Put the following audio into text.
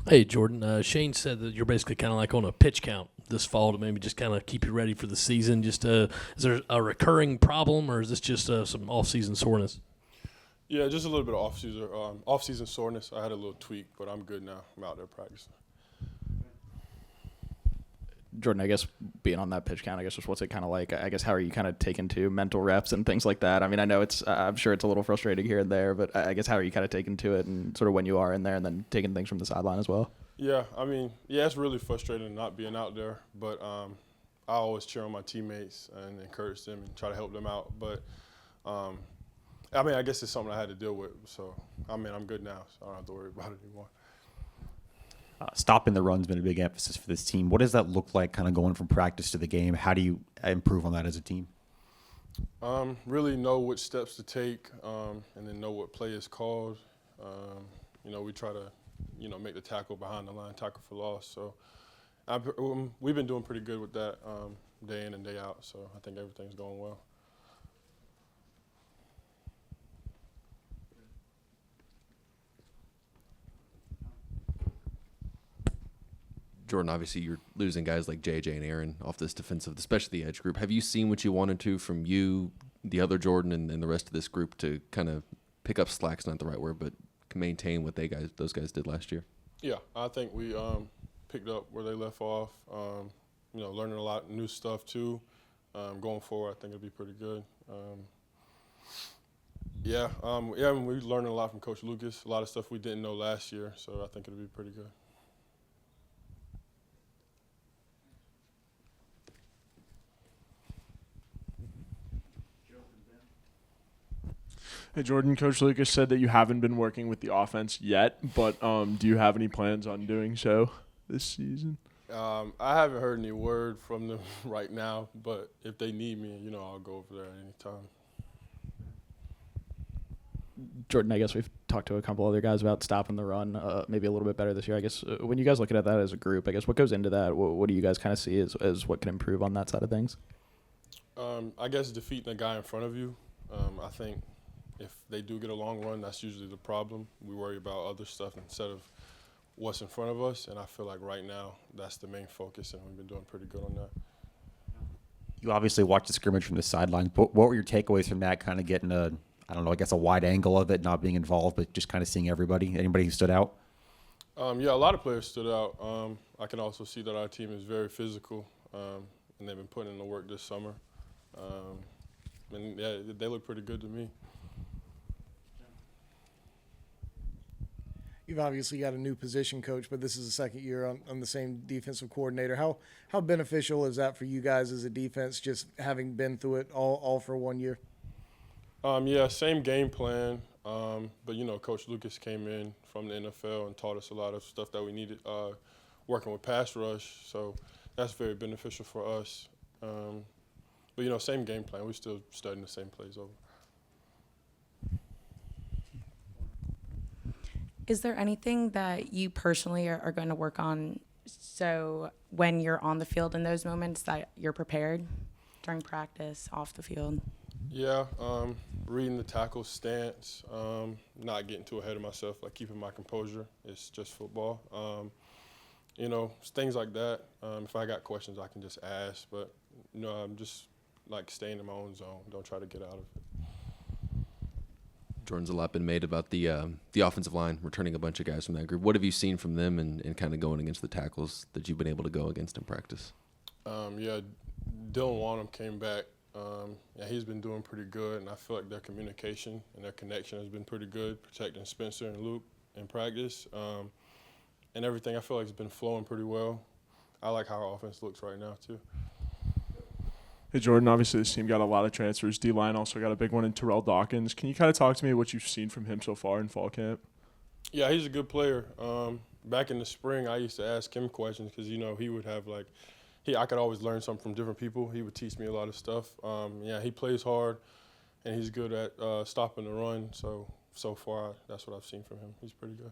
Hey, Jordan. Shane said that you're basically kind of like on a pitch count this fall to maybe just kind of keep you ready for the season. Just is there a recurring problem, or is this just some off-season soreness? Yeah, just a little bit of off-season soreness. I had a little tweak, but I'm good now. I'm out there practicing. Jordan, I guess being on that pitch count, I guess just what's it kind of like? I guess how are you kind of taking to mental reps and things like that? I mean, I know I'm sure it's a little frustrating here and there, but I guess how are you kind of taking to it and sort of when you are in there and then taking things from the sideline as well? Yeah, I mean, yeah, it's really frustrating not being out there, but I always cheer on my teammates and encourage them and try to help them out. But I mean, I guess it's something I had to deal with. So I mean, I'm good now, so I don't have to worry about it anymore. Stopping the run's been a big emphasis for this team. What does that look like kind of going from practice to the game? How do you improve on that as a team? Really know which steps to take and then know what play is called. We try to, make the tackle behind the line, tackle for loss. So we've been doing pretty good with that day in and day out. So I think everything's going well. Jordan, obviously you're losing guys like JJ and Aaron off this defensive, especially the edge group. Have you seen what you wanted to from you, the other Jordan, and the rest of this group to kind of pick up slack's not the right word, but maintain what those guys did last year? Yeah, I think we picked up where they left off. Learning a lot of new stuff too. Going forward, I think it'll be pretty good. We learned a lot from Coach Lucas. A lot of stuff we didn't know last year, so I think it'll be pretty good. Hey, Jordan, Coach Lucas said that you haven't been working with the offense yet, but do you have any plans on doing so this season? I haven't heard any word from them right now, but if they need me, I'll go over there at any time. Jordan, I guess we've talked to a couple other guys about stopping the run maybe a little bit better this year. I guess when you guys look at that as a group, I guess what goes into that? What do you guys kind of see as what can improve on that side of things? I guess defeating the guy in front of you. I think if they do get a long run, that's usually the problem. We worry about other stuff instead of what's in front of us, and I feel like right now that's the main focus, and we've been doing pretty good on that. You obviously watched the scrimmage from the sidelines. What were your takeaways from that, kind of getting a wide angle of it, not being involved, but just kind of seeing everybody? Anybody who stood out? A lot of players stood out. I can also see that our team is very physical, and they've been putting in the work this summer. They look pretty good to me. You've obviously got a new position coach, but this is the second year on the same defensive coordinator. How beneficial is that for you guys as a defense, just having been through it all for 1 year? Same game plan. But Coach Lucas came in from the NFL and taught us a lot of stuff that we needed working with pass rush. So that's very beneficial for us. But same game plan. We're still studying the same plays over. Is there anything that you personally are going to work on so when you're on the field in those moments that you're prepared during practice, off the field? Yeah, reading the tackle stance, not getting too ahead of myself, like keeping my composure. It's just football. Things like that. If I got questions, I can just ask. But, I'm just like staying in my own zone. Don't try to get out of it. Jordan's a lot been made about the offensive line, returning a bunch of guys from that group. What have you seen from them and kind of going against the tackles that you've been able to go against in practice? Dylan Wanham came back. He's been doing pretty good, and I feel like their communication and their connection has been pretty good, protecting Spencer and Luke in practice. And everything I feel like has been flowing pretty well. I like how our offense looks right now too. Hey, Jordan, obviously this team got a lot of transfers. D-line also got a big one in Terrell Dawkins. Can you kind of talk to me what you've seen from him so far in fall camp? Yeah, he's a good player. Back in the spring, I used to ask him questions because, he would have I could always learn something from different people. He would teach me a lot of stuff. He plays hard, and he's good at stopping the run. So far, that's what I've seen from him. He's pretty good.